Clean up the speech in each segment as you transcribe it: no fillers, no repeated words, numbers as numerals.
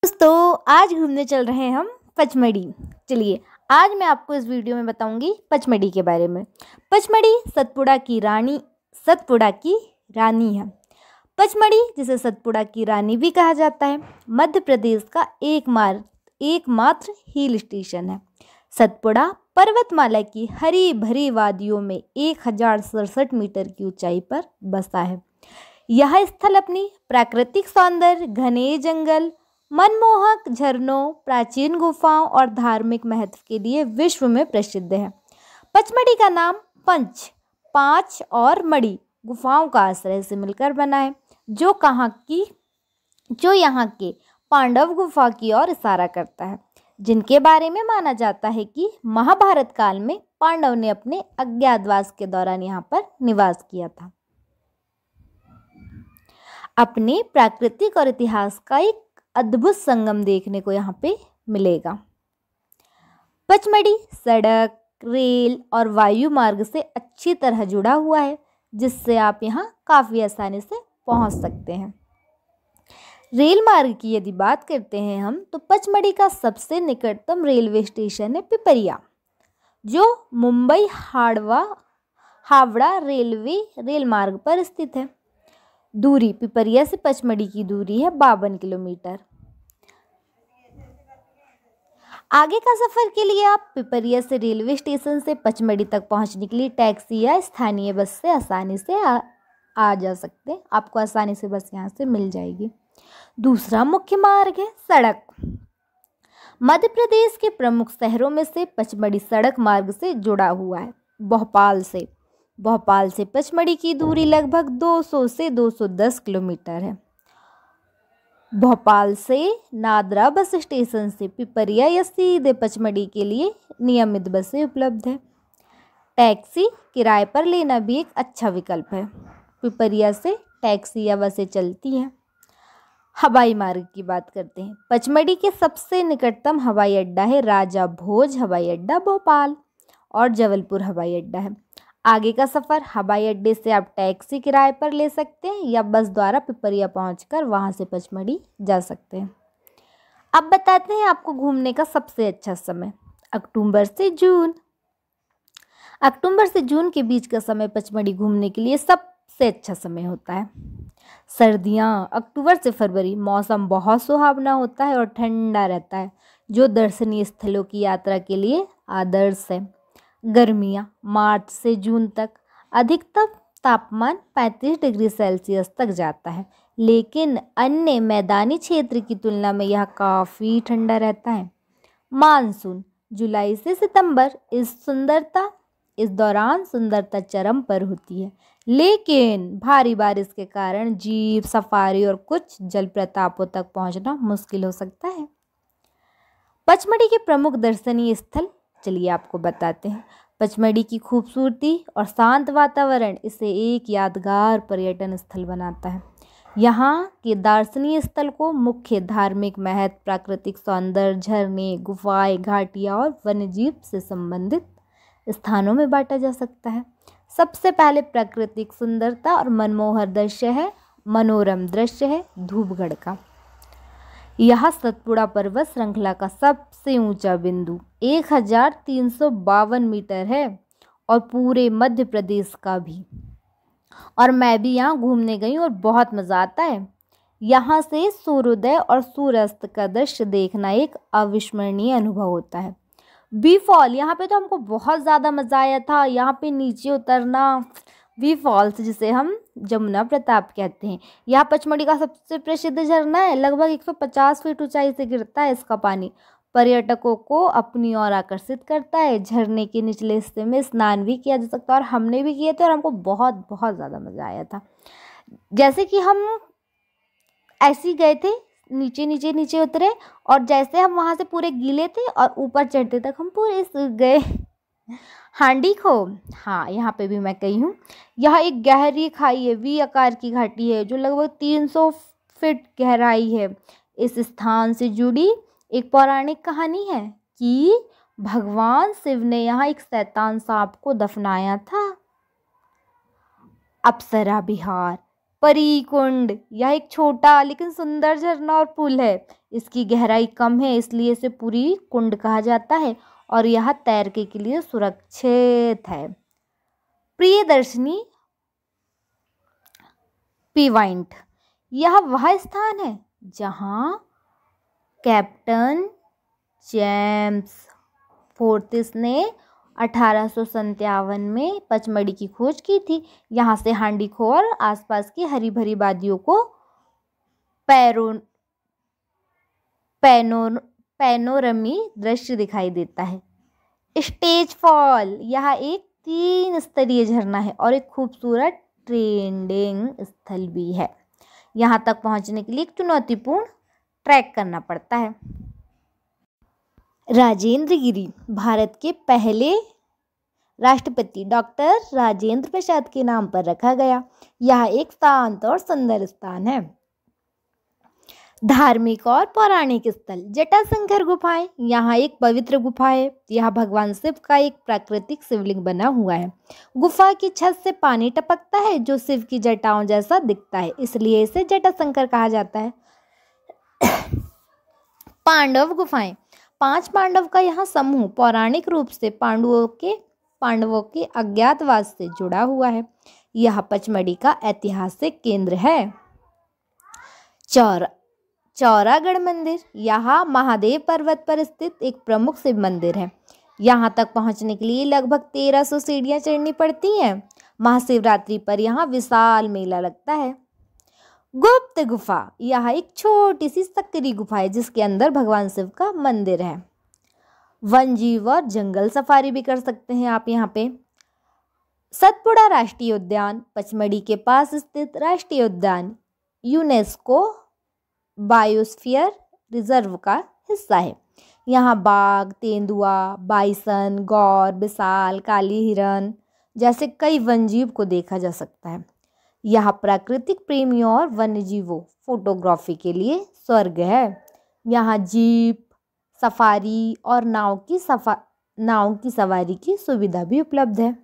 दोस्तों आज घूमने चल रहे हैं हम पचमढ़ी। चलिए आज मैं आपको इस वीडियो में बताऊंगी पचमढ़ी के बारे में। पचमढ़ी सतपुड़ा की रानी है। पचमढ़ी जिसे सतपुड़ा की रानी भी कहा जाता है, मध्य प्रदेश का एकमात्र हिल स्टेशन है। सतपुड़ा पर्वतमाला की हरी भरी वादियों में 1067 मीटर की ऊंचाई पर बसा है। यह स्थल अपनी प्राकृतिक सौंदर्य, घने जंगल, मनमोहक झरनों, प्राचीन गुफाओं और धार्मिक महत्व के लिए विश्व में प्रसिद्ध है। पचमढ़ी का नाम पांच और मढ़ी गुफाओं का आश्रय से मिलकर बना है, जो यहाँ के पांडव गुफा की ओर इशारा करता है, जिनके बारे में माना जाता है कि महाभारत काल में पांडव ने अपने अज्ञातवास के दौरान यहाँ पर निवास किया था। अपने प्राकृतिक और इतिहास का एक अद्भुत संगम देखने को यहाँ पे मिलेगा। पचमढ़ी सड़क, रेल और वायु मार्ग से अच्छी तरह जुड़ा हुआ है, जिससे आप यहाँ काफ़ी आसानी से पहुँच सकते हैं। रेल मार्ग की यदि बात करते हैं हम, तो पचमढ़ी का सबसे निकटतम रेलवे स्टेशन है पिपरिया, जो मुंबई हावड़ा रेल मार्ग पर स्थित है। दूरी पिपरिया से पचमढ़ी की दूरी है 52 किलोमीटर। आगे का सफ़र के लिए आप पिपरिया से रेलवे स्टेशन से पचमढ़ी तक पहुंचने के लिए टैक्सी या स्थानीय बस से आसानी से आ जा सकते हैं। आपको आसानी से बस यहाँ से मिल जाएगी। दूसरा मुख्य मार्ग है सड़क। मध्य प्रदेश के प्रमुख शहरों में से पचमढ़ी सड़क मार्ग से जुड़ा हुआ है। भोपाल से पचमढ़ी की दूरी लगभग 200 से 210 किलोमीटर है। भोपाल से नादरा बस स्टेशन से पिपरिया या सीधे पचमढ़ी के लिए नियमित बसें उपलब्ध है। टैक्सी किराए पर लेना भी एक अच्छा विकल्प है। पिपरिया से टैक्सी या बसें चलती हैं। हवाई मार्ग की बात करते हैं। पचमढ़ी के सबसे निकटतम हवाई अड्डा है राजा भोज हवाई अड्डा भोपाल, और जबलपुर हवाई अड्डा है। आगे का सफ़र हवाई अड्डे से आप टैक्सी किराए पर ले सकते हैं या बस द्वारा पिपरिया पहुंचकर वहां से पचमढ़ी जा सकते हैं। अब बताते हैं आपको घूमने का सबसे अच्छा समय। अक्टूबर से जून के बीच का समय पचमढ़ी घूमने के लिए सबसे अच्छा समय होता है। सर्दियाँ अक्टूबर से फरवरी, मौसम बहुत सुहावना होता है और ठंडा रहता है, जो दर्शनीय स्थलों की यात्रा के लिए आदर्श है। गर्मियाँ मार्च से जून तक, अधिकतम तापमान 35 डिग्री सेल्सियस तक जाता है, लेकिन अन्य मैदानी क्षेत्र की तुलना में यह काफ़ी ठंडा रहता है। मानसून जुलाई से सितंबर, इस दौरान सुंदरता चरम पर होती है, लेकिन भारी बारिश के कारण जीप सफारी और कुछ जलप्रपातों तक पहुंचना मुश्किल हो सकता है। पचमढ़ी के प्रमुख दर्शनीय स्थल चलिए आपको बताते हैं। पचमढ़ी की खूबसूरती और शांत वातावरण इसे एक यादगार पर्यटन स्थल बनाता है। यहाँ के दार्शनिक स्थल को मुख्य धार्मिक महत्व, प्राकृतिक सौंदर्य, झरने, गुफाएं, घाटियाँ और वन्यजीव से संबंधित स्थानों में बांटा जा सकता है। सबसे पहले प्राकृतिक सुंदरता और मनोरम दृश्य है धूपगढ़ का। यह सतपुड़ा पर्वत श्रृंखला का सबसे ऊंचा बिंदु 1352 मीटर है और पूरे मध्य प्रदेश का भी। और मैं भी यहाँ घूमने गई और बहुत मज़ा आता है। यहाँ से सूर्योदय और सूर्यास्त का दृश्य देखना एक अविस्मरणीय अनुभव होता है। बी फॉल, यहाँ पे तो हमको बहुत ज़्यादा मज़ा आया था। यहाँ पे नीचे उतरना, वी फॉल्स जिसे हम जमुना प्रताप कहते हैं, यह पचमढ़ी का सबसे प्रसिद्ध झरना है। लगभग 150 फीट ऊंचाई से गिरता है इसका पानी, पर्यटकों को अपनी ओर आकर्षित करता है। झरने के निचले हिस्से में स्नान भी किया जा सकता है और हमने भी किए थे और हमको बहुत बहुत ज़्यादा मज़ा आया था। जैसे कि हम ऐसे ही गए थे, नीचे उतरे और जैसे हम वहाँ से पूरे गीले थे और ऊपर चढ़ते तक हम पूरे सूख गए। हांडी खो, हाँ यहाँ पे भी मैं गई हूँ। यह एक गहरी खाई है, वी आकार की घाटी है जो लगभग 300 फीट गहराई है। इस स्थान से जुड़ी एक पौराणिक कहानी है कि भगवान शिव ने यहाँ एक शैतान सांप को दफनाया था। अप्सरा विहार, परी कुंड, यह एक छोटा लेकिन सुंदर झरना और पुल है। इसकी गहराई कम है, इसलिए इसे पुरी कुंड कहा जाता है और यह तैरने के लिए सुरक्षित है। प्रियदर्शनी पीवाइंट, यह वह स्थान है जहां कैप्टन जेम्स फोर्टिस ने 1857 में पचमढ़ी की खोज की थी। यहाँ से हांडीखो और आसपास की हरी भरी वादियों को पैनोरमी दृश्य दिखाई देता है। स्टेज फॉल, यह एक 3 स्तरीय झरना है और एक खूबसूरत ट्रेंडिंग स्थल भी है। यहाँ तक पहुँचने के लिए एक चुनौतीपूर्ण ट्रैक करना पड़ता है। राजेंद्र गिरी भारत के पहले राष्ट्रपति डॉक्टर राजेंद्र प्रसाद के नाम पर रखा गया। यह एक शांत और सुंदर स्थान है। धार्मिक और पौराणिक स्थल, जटाशंकर गुफाएं, यहाँ एक पवित्र गुफा है। यह भगवान शिव का एक प्राकृतिक शिवलिंग बना हुआ है। गुफा की छत से पानी टपकता है जो शिव की जटाओं जैसा दिखता है, इसलिए इसे जटाशंकर कहा जाता है। पांडव गुफाएं, 5 पांडव का यह समूह पौराणिक रूप से पांडवों के अज्ञातवास से जुड़ा हुआ है। यह पचमढ़ी का ऐतिहासिक केंद्र है। चौरागढ़ मंदिर, यहाँ महादेव पर्वत पर स्थित एक प्रमुख शिव मंदिर है। यहाँ तक पहुँचने के लिए लगभग 1300 सीढ़ियाँ चढ़नी पड़ती हैं। महाशिवरात्रि पर यहाँ विशाल मेला लगता है। गुप्त गुफा, यह एक छोटी सी सकरी गुफा है जिसके अंदर भगवान शिव का मंदिर है। वन जीव और जंगल सफारी भी कर सकते हैं आप यहाँ पे। सतपुड़ा राष्ट्रीय उद्यान, पचमढ़ी के पास स्थित राष्ट्रीय उद्यान, यूनेस्को बायोस्फीयर रिजर्व का हिस्सा है। यहाँ बाघ, तेंदुआ, बाइसन, गौर, विशाल, काली हिरन जैसे कई वन्यजीव को देखा जा सकता है। यह प्राकृतिक प्रेमियों और वन्यजीवों फोटोग्राफी के लिए स्वर्ग है। यहाँ जीप सफारी और नाव की सवारी की सुविधा भी उपलब्ध है।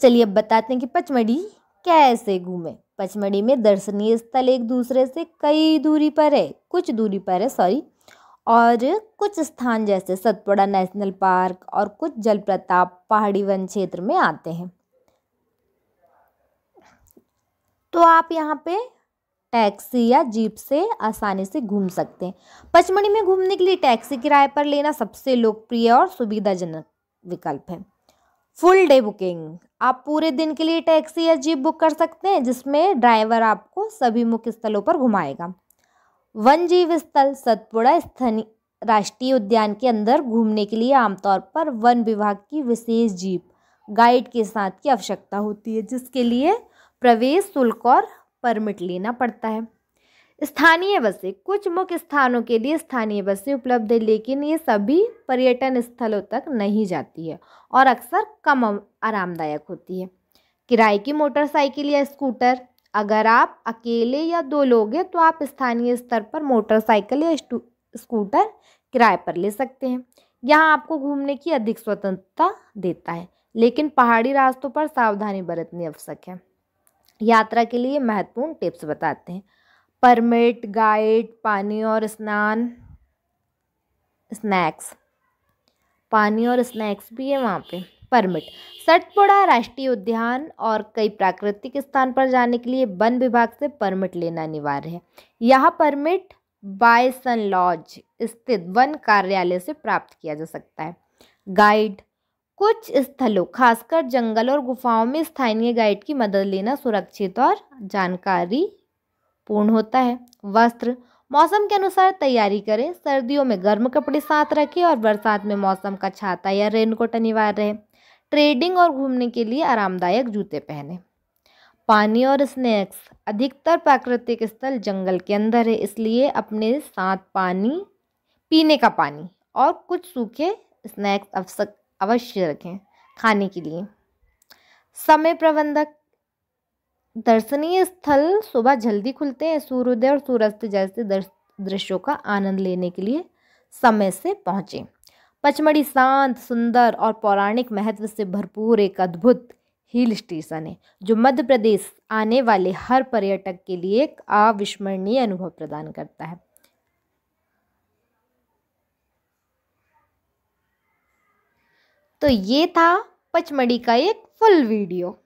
चलिए अब बताते हैं कि पचमढ़ी कैसे घूमें। पचमढ़ी में दर्शनीय स्थल एक दूसरे से कुछ दूरी पर है और कुछ स्थान जैसे सतपुड़ा नेशनल पार्क और कुछ जलप्रपात पहाड़ी वन क्षेत्र में आते हैं। तो आप यहाँ पे टैक्सी या जीप से आसानी से घूम सकते हैं। पचमढ़ी में घूमने के लिए टैक्सी किराए पर लेना सबसे लोकप्रिय और सुविधाजनक विकल्प है। फुल डे बुकिंग, आप पूरे दिन के लिए टैक्सी या जीप बुक कर सकते हैं जिसमें ड्राइवर आपको सभी मुख्य स्थलों पर घुमाएगा। वन जीव स्थल, सतपुड़ा स्थानीय राष्ट्रीय उद्यान के अंदर घूमने के लिए आमतौर पर वन विभाग की विशेष जीप गाइड के साथ की आवश्यकता होती है, जिसके लिए प्रवेश शुल्क और परमिट लेना पड़ता है। स्थानीय बसें, कुछ मुख्य स्थानों के लिए स्थानीय बसें उपलब्ध है, लेकिन ये सभी पर्यटन स्थलों तक नहीं जाती है और अक्सर कम आरामदायक होती है। किराए की मोटरसाइकिल या स्कूटर, अगर आप अकेले या 2 लोग हैं तो आप स्थानीय स्तर पर मोटरसाइकिल या स्कूटर किराए पर ले सकते हैं। यहाँ आपको घूमने की अधिक स्वतंत्रता देता है, लेकिन पहाड़ी रास्तों पर सावधानी बरतनी आवश्यक है। यात्रा के लिए महत्वपूर्ण टिप्स बताते हैं। परमिट, गाइड, पानी और स्नैक्स भी है वहाँ पे। परमिट, सतपुड़ा राष्ट्रीय उद्यान और कई प्राकृतिक स्थान पर जाने के लिए वन विभाग से परमिट लेना अनिवार्य है। यह परमिट बाइसन लॉज स्थित वन कार्यालय से प्राप्त किया जा सकता है। गाइड, कुछ स्थलों खासकर जंगल और गुफाओं में स्थानीय गाइड की मदद लेना सुरक्षित और जानकारी पूर्ण होता है। वस्त्र, मौसम के अनुसार तैयारी करें। सर्दियों में गर्म कपड़े साथ रखें और बरसात में मौसम का छाता या रेनकोट अनिवार्य है। ट्रेडिंग और घूमने के लिए आरामदायक जूते पहनें। पानी और स्नैक्स, अधिकतर प्राकृतिक स्थल जंगल के अंदर है, इसलिए अपने साथ पीने का पानी और कुछ सूखे स्नैक्स अवश्य रखें खाने के लिए। समय प्रबंधक, दर्शनीय स्थल सुबह जल्दी खुलते हैं। सूर्योदय और सूर्यास्त जैसे दृश्यों का आनंद लेने के लिए समय से पहुँचें। पचमढ़ी शांत, सुंदर और पौराणिक महत्व से भरपूर एक अद्भुत हिल स्टेशन है जो मध्य प्रदेश आने वाले हर पर्यटक के लिए एक अविस्मरणीय अनुभव प्रदान करता है। तो ये था पचमढ़ी का एक फुल वीडियो।